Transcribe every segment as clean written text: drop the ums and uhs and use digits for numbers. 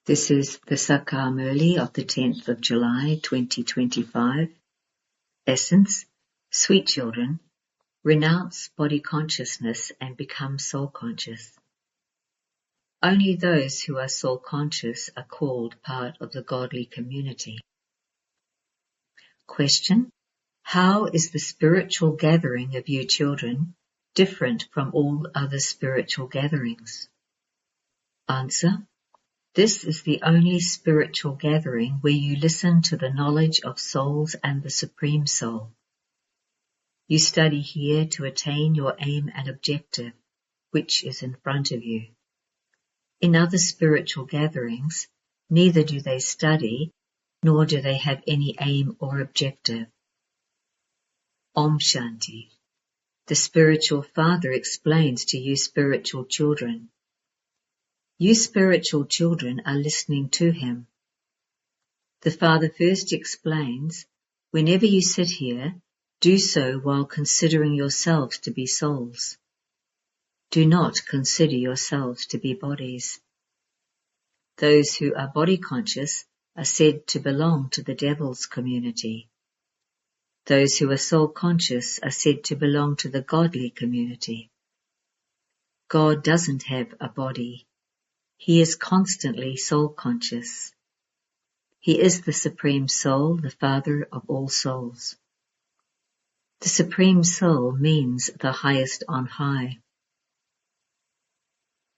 This is the Sakar Murli of the 10th of July 2025. Essence: Sweet children, renounce body consciousness and become soul conscious. Only those who are soul conscious are called part of the godly community. Question: how is the spiritual gathering of you children different from all other spiritual gatherings? Answer: this is the only spiritual gathering where you listen to the knowledge of souls and the Supreme Soul. You study here to attain your aim and objective, which is in front of you. In other spiritual gatherings, neither do they study, nor do they have any aim or objective. Om Shanti. The spiritual father explains to you spiritual children. You spiritual children are listening to him. The Father first explains, whenever you sit here, do so while considering yourselves to be souls. Do not consider yourselves to be bodies. Those who are body conscious are said to belong to the devil's community. Those who are soul conscious are said to belong to the godly community. God doesn't have a body. He is constantly soul conscious. He is the Supreme Soul, the Father of all souls. The Supreme Soul means the highest on high.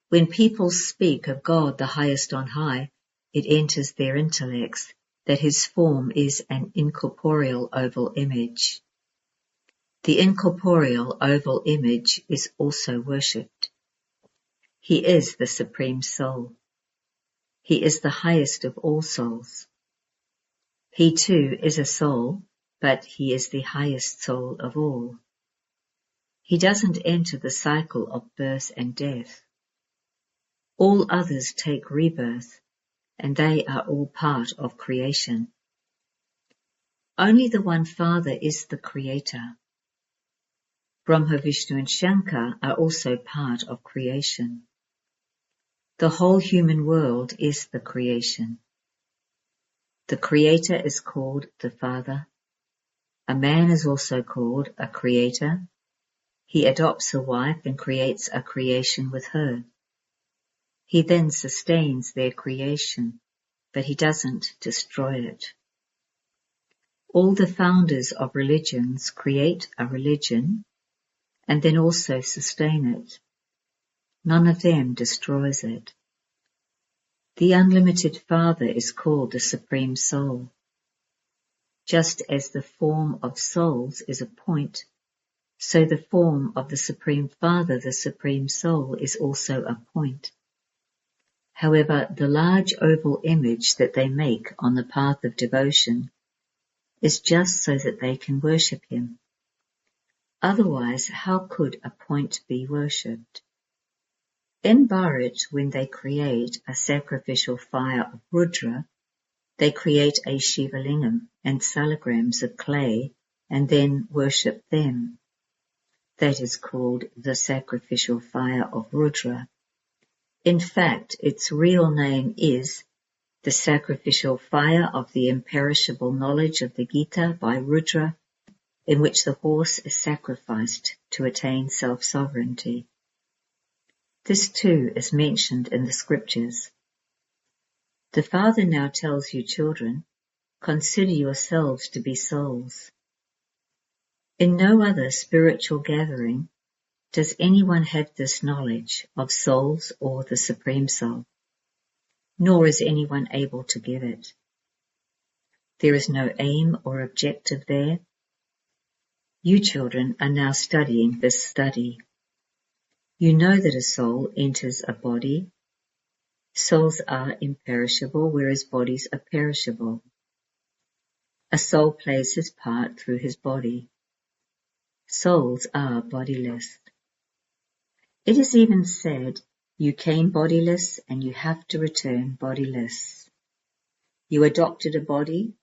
When people speak of God the highest on high, it enters their intellects that his form is an incorporeal oval image. The incorporeal oval image is also worshipped. He is the Supreme Soul. He is the highest of all souls. He too is a soul, but he is the highest soul of all. He doesn't enter the cycle of birth and death. All others take rebirth, and they are all part of creation. Only the one Father is the Creator. Brahma, Vishnu and Shankar are also part of creation. The whole human world is the creation. The Creator is called the Father. A man is also called a creator. He adopts a wife and creates a creation with her. He then sustains their creation, but he doesn't destroy it. All the founders of religions create a religion and then also sustain it. None of them destroys it. The unlimited Father is called the Supreme Soul. Just as the form of souls is a point, so the form of the Supreme Father, the Supreme Soul, is also a point. However, the large oval image that they make on the path of devotion is just so that they can worship him. Otherwise, how could a point be worshipped? In Bharat, when they create a sacrificial fire of Rudra, they create a Shivalingam and salagrams of clay and then worship them. That is called the sacrificial fire of Rudra. In fact, its real name is the sacrificial fire of the imperishable knowledge of the Gita by Rudra, in which the horse is sacrificed to attain self-sovereignty. This too is mentioned in the scriptures. The Father now tells you children, consider yourselves to be souls. In no other spiritual gathering does anyone have this knowledge of souls or the Supreme Soul, nor is anyone able to give it. There is no aim or objective there. You children are now studying this study. You know that a soul enters a body. Souls are imperishable, whereas bodies are perishable. A soul plays his part through his body. Souls are bodiless. It is even said, you came bodiless and you have to return bodiless. You adopted a body,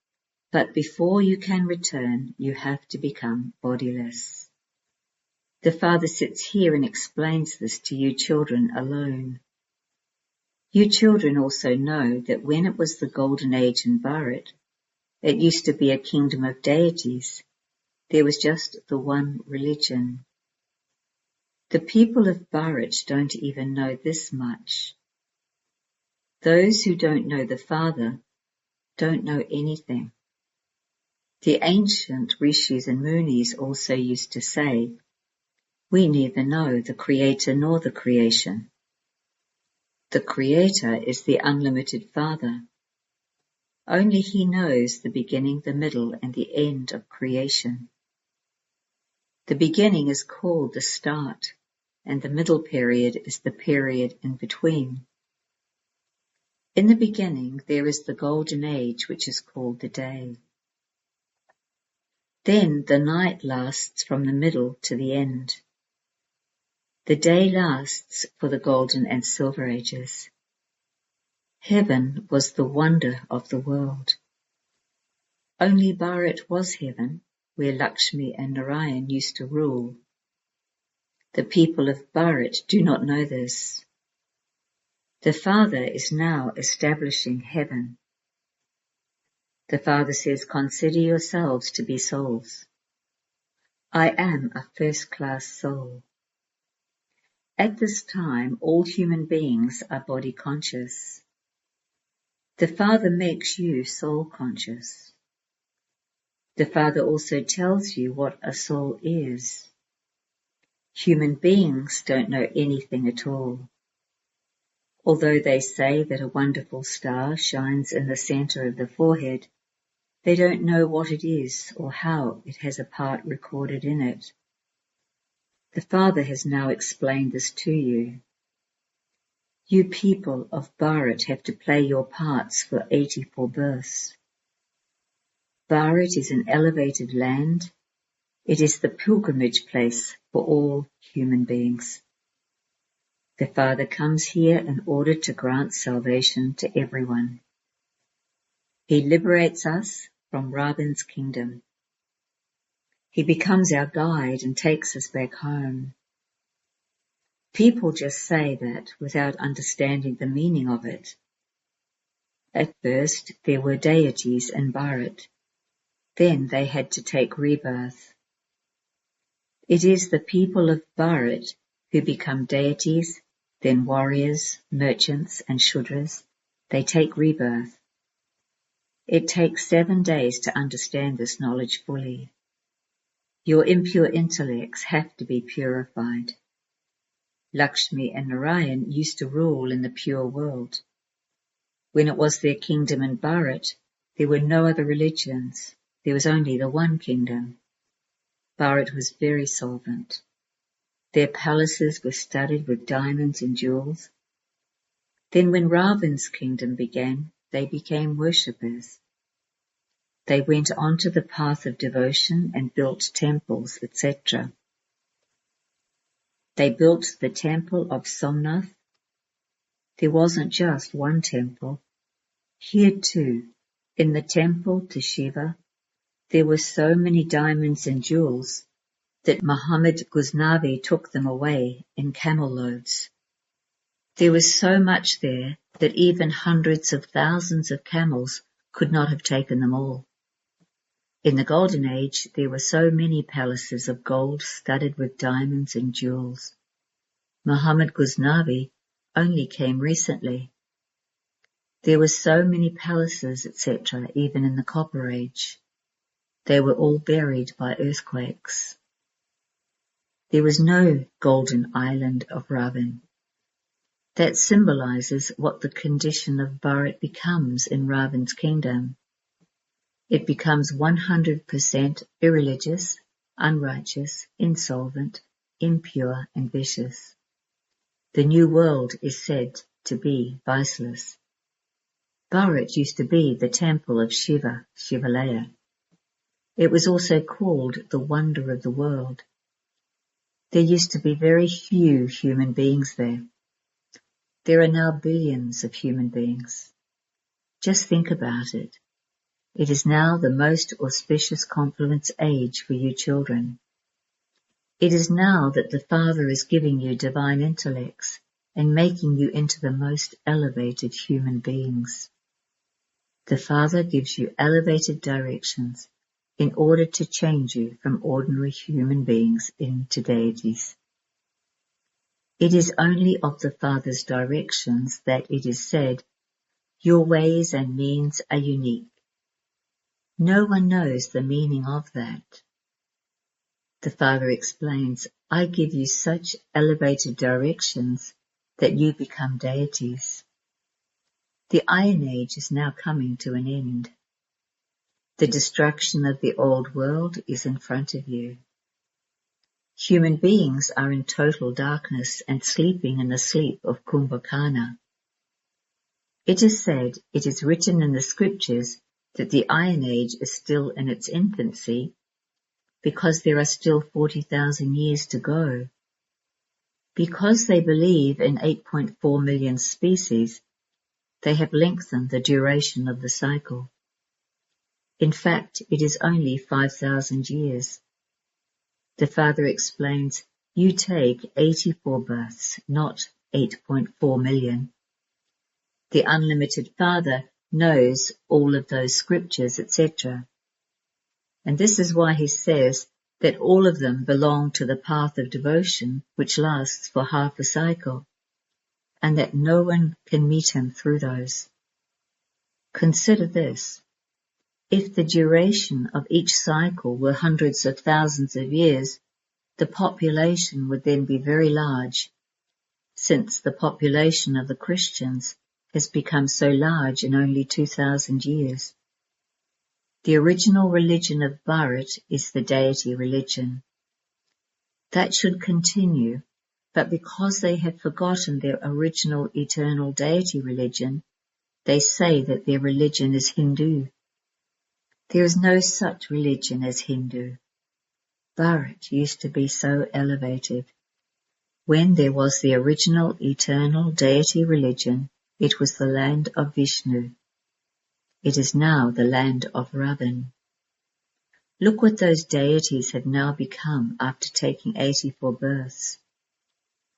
but before you can return, you have to become bodiless. The Father sits here and explains this to you children alone. You children also know that when it was the Golden Age in Bharat, it used to be a kingdom of deities. There was just the one religion. The people of Bharat don't even know this much. Those who don't know the Father don't know anything. The ancient rishis and munis also used to say, we neither know the Creator nor the creation. The Creator is the unlimited Father. Only He knows the beginning, the middle, and the end of creation. The beginning is called the start, and the middle period is the period in between. In the beginning there is the golden age, which is called the day. Then the night lasts from the middle to the end. The day lasts for the golden and silver ages. Heaven was the wonder of the world. Only Bharat was heaven, where Lakshmi and Narayan used to rule. The people of Bharat do not know this. The Father is now establishing heaven. The Father says, consider yourselves to be souls. I am a first-class soul. At this time, all human beings are body conscious. The Father makes you soul conscious. The Father also tells you what a soul is. Human beings don't know anything at all. Although they say that a wonderful star shines in the center of the forehead, they don't know what it is or how it has a part recorded in it. The Father has now explained this to you. You people of Bharat have to play your parts for 84 births. Bharat is an elevated land. It is the pilgrimage place for all human beings. The Father comes here in order to grant salvation to everyone. He liberates us from Ravan's kingdom. He becomes our guide and takes us back home. People just say that without understanding the meaning of it. At first there were deities in Bharat. Then they had to take rebirth. It is the people of Bharat who become deities, then warriors, merchants and shudras. They take rebirth. It takes 7 days to understand this knowledge fully. Your impure intellects have to be purified. Lakshmi and Narayan used to rule in the pure world. When it was their kingdom in Bharat, there were no other religions. There was only the one kingdom. Bharat was very solvent. Their palaces were studded with diamonds and jewels. Then when Ravan's kingdom began, they became worshippers. They went onto the path of devotion and built temples, etc. They built the temple of Somnath. There wasn't just one temple. Here too, in the temple to Shiva, there were so many diamonds and jewels that Muhammad Ghaznavi took them away in camel loads. There was so much there that even hundreds of thousands of camels could not have taken them all. In the Golden Age, there were so many palaces of gold studded with diamonds and jewels. Muhammad Ghaznavi only came recently. There were so many palaces, etc., even in the Copper Age. They were all buried by earthquakes. There was no golden island of Ravan. That symbolizes what the condition of Bharat becomes in Ravan's kingdom. It becomes 100% irreligious, unrighteous, insolvent, impure and vicious. The new world is said to be viceless. Bharat used to be the temple of Shiva, Shivalaya. It was also called the wonder of the world. There used to be very few human beings there. There are now billions of human beings. Just think about it. It is now the most auspicious confluence age for you children. It is now that the Father is giving you divine intellects and making you into the most elevated human beings. The Father gives you elevated directions in order to change you from ordinary human beings into deities. It is only of the Father's directions that it is said, "Your ways and means are unique." No one knows the meaning of that. The Father explains, "I give you such elevated directions that you become deities." The Iron Age is now coming to an end. The destruction of the old world is in front of you. Human beings are in total darkness and sleeping in the sleep of Kumbhakarna. It is said, it is written in the scriptures that the Iron Age is still in its infancy because there are still 40,000 years to go. Because they believe in 8.4 million species, they have lengthened the duration of the cycle. In fact, it is only 5,000 years. The Father explains, you take 84 births, not 8.4 million. The unlimited Father knows all of those scriptures, etc. And this is why he says that all of them belong to the path of devotion, which lasts for half a cycle, and that no one can meet him through those. Consider this. If the duration of each cycle were hundreds of thousands of years, the population would then be very large, since the population of the Christians has become so large in only 2,000 years. The original religion of Bharat is the deity religion. That should continue, but because they have forgotten their original eternal deity religion, they say that their religion is Hindu. There is no such religion as Hindu. Bharat used to be so elevated. When there was the original eternal deity religion, it was the land of Vishnu. It is now the land of Ravan. Look what those deities have now become after taking 84 births.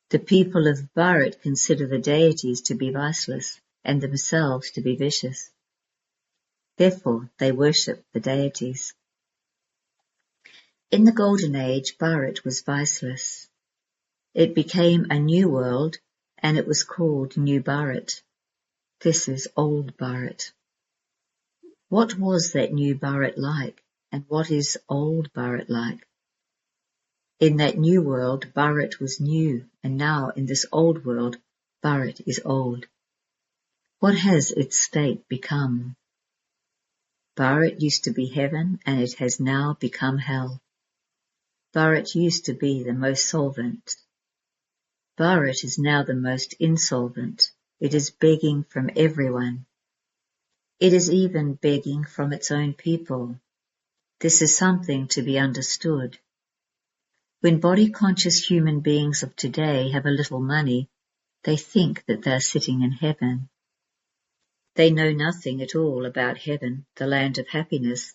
The people of Bharat consider the deities to be viceless and themselves to be vicious. Therefore, they worship the deities. In the Golden Age, Bharat was viceless. It became a new world, and it was called New Bharat. This is Old Bharat. What was that New Bharat like, and what is Old Bharat like? In that new world, Bharat was new, and now in this old world, Bharat is old. What has its state become? Bharat used to be heaven, and it has now become hell. Bharat used to be the most solvent. Bharat is now the most insolvent. It is begging from everyone. It is even begging from its own people. This is something to be understood. When body-conscious human beings of today have a little money, they think that they are sitting in heaven. They know nothing at all about heaven, the land of happiness,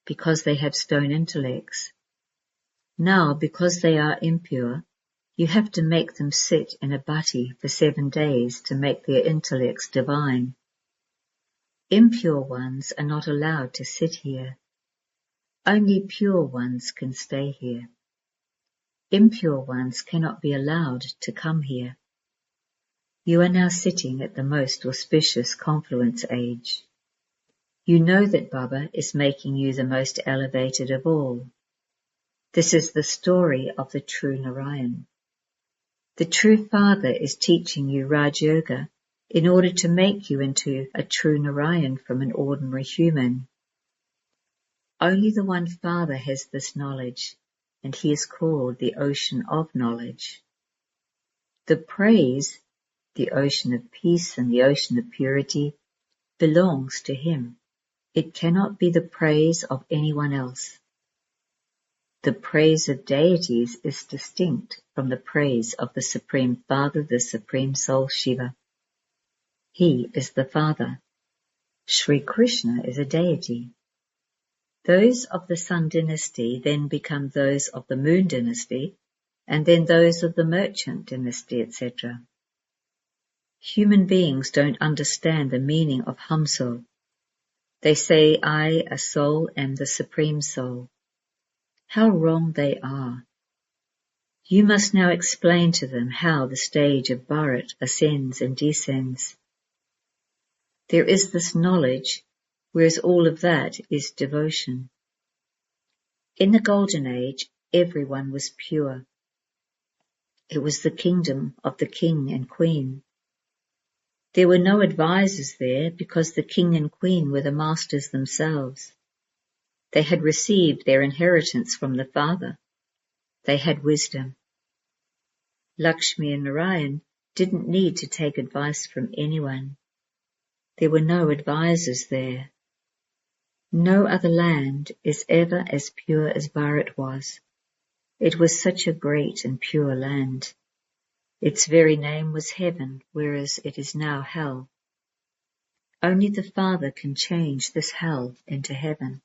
because they have stone intellects. Now, because they are impure, you have to make them sit in a bhatti for 7 days to make their intellects divine. Impure ones are not allowed to sit here. Only pure ones can stay here. Impure ones cannot be allowed to come here. You are now sitting at the most auspicious confluence age. You know that Baba is making you the most elevated of all. This is the story of the true Narayan. The true Father is teaching you Raj Yoga in order to make you into a true Narayan from an ordinary human. Only the one Father has this knowledge, and he is called the ocean of knowledge. The praise, the ocean of peace and the ocean of purity, belongs to him. It cannot be the praise of anyone else. The praise of deities is distinct from the praise of the Supreme Father, the Supreme Soul Shiva. He is the Father. Sri Krishna is a deity. Those of the Sun dynasty then become those of the Moon dynasty, and then those of the Merchant dynasty, etc. Human beings don't understand the meaning of Hamso. They say, I, a soul, am the Supreme Soul. How wrong they are. You must now explain to them how the stage of Bharat ascends and descends. There is this knowledge, whereas all of that is devotion. In the Golden Age, everyone was pure. It was the kingdom of the king and queen. There were no advisors there because the king and queen were the masters themselves. They had received their inheritance from the Father. They had wisdom. Lakshmi and Narayan didn't need to take advice from anyone. There were no advisors there. No other land is ever as pure as Bharat was. It was such a great and pure land. Its very name was heaven, whereas it is now hell. Only the Father can change this hell into heaven.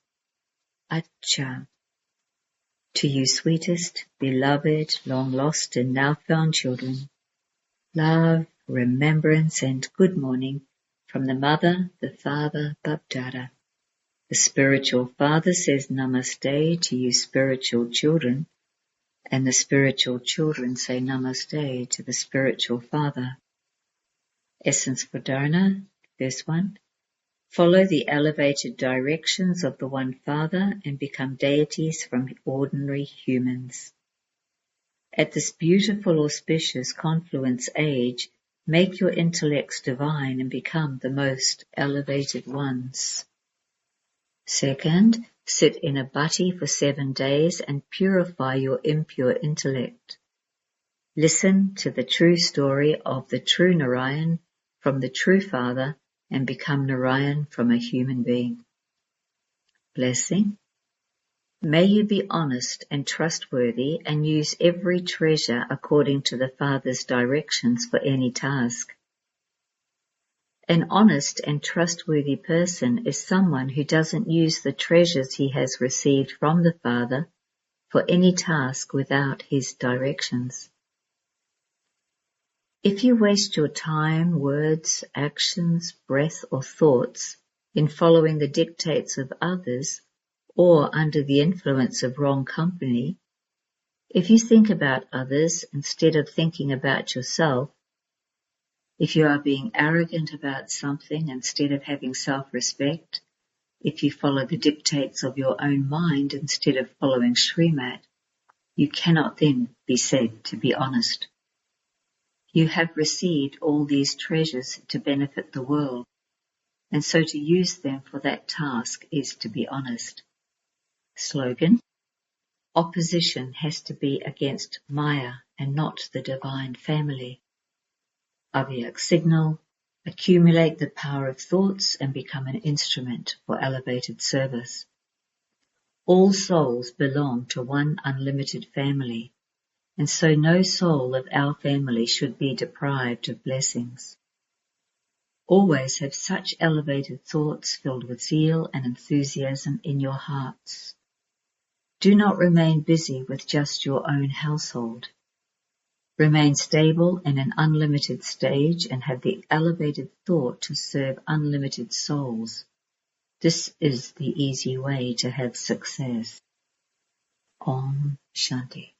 Acha. To you sweetest, beloved, long lost and now found children, love, remembrance and good morning from the Mother, the Father, BapDada. The spiritual Father says Namaste to you spiritual children, and the spiritual children say Namaste to the spiritual Father. Essence for Dharana, verse 1. Follow the elevated directions of the One Father and become deities from ordinary humans. At this beautiful auspicious confluence age, make your intellects divine and become the most elevated ones. Second, sit in a bhatti for 7 days and purify your impure intellect. Listen to the true story of the true Narayan from the true Father and become Narayan from a human being. Blessing. May you be honest and trustworthy and use every treasure according to the Father's directions for any task. An honest and trustworthy person is someone who doesn't use the treasures he has received from the Father for any task without his directions. If you waste your time, words, actions, breath or thoughts in following the dictates of others or under the influence of wrong company, if you think about others instead of thinking about yourself, if you are being arrogant about something instead of having self-respect, if you follow the dictates of your own mind instead of following Srimat, you cannot then be said to be honest. You have received all these treasures to benefit the world, and so to use them for that task is to be honest. Slogan: opposition has to be against Maya and not the divine family. Avyakt signal: accumulate the power of thoughts and become an instrument for elevated service. All souls belong to one unlimited family, and so no soul of our family should be deprived of blessings. Always have such elevated thoughts filled with zeal and enthusiasm in your hearts. Do not remain busy with just your own household. Remain stable in an unlimited stage and have the elevated thought to serve unlimited souls. This is the easy way to have success. Om Shanti.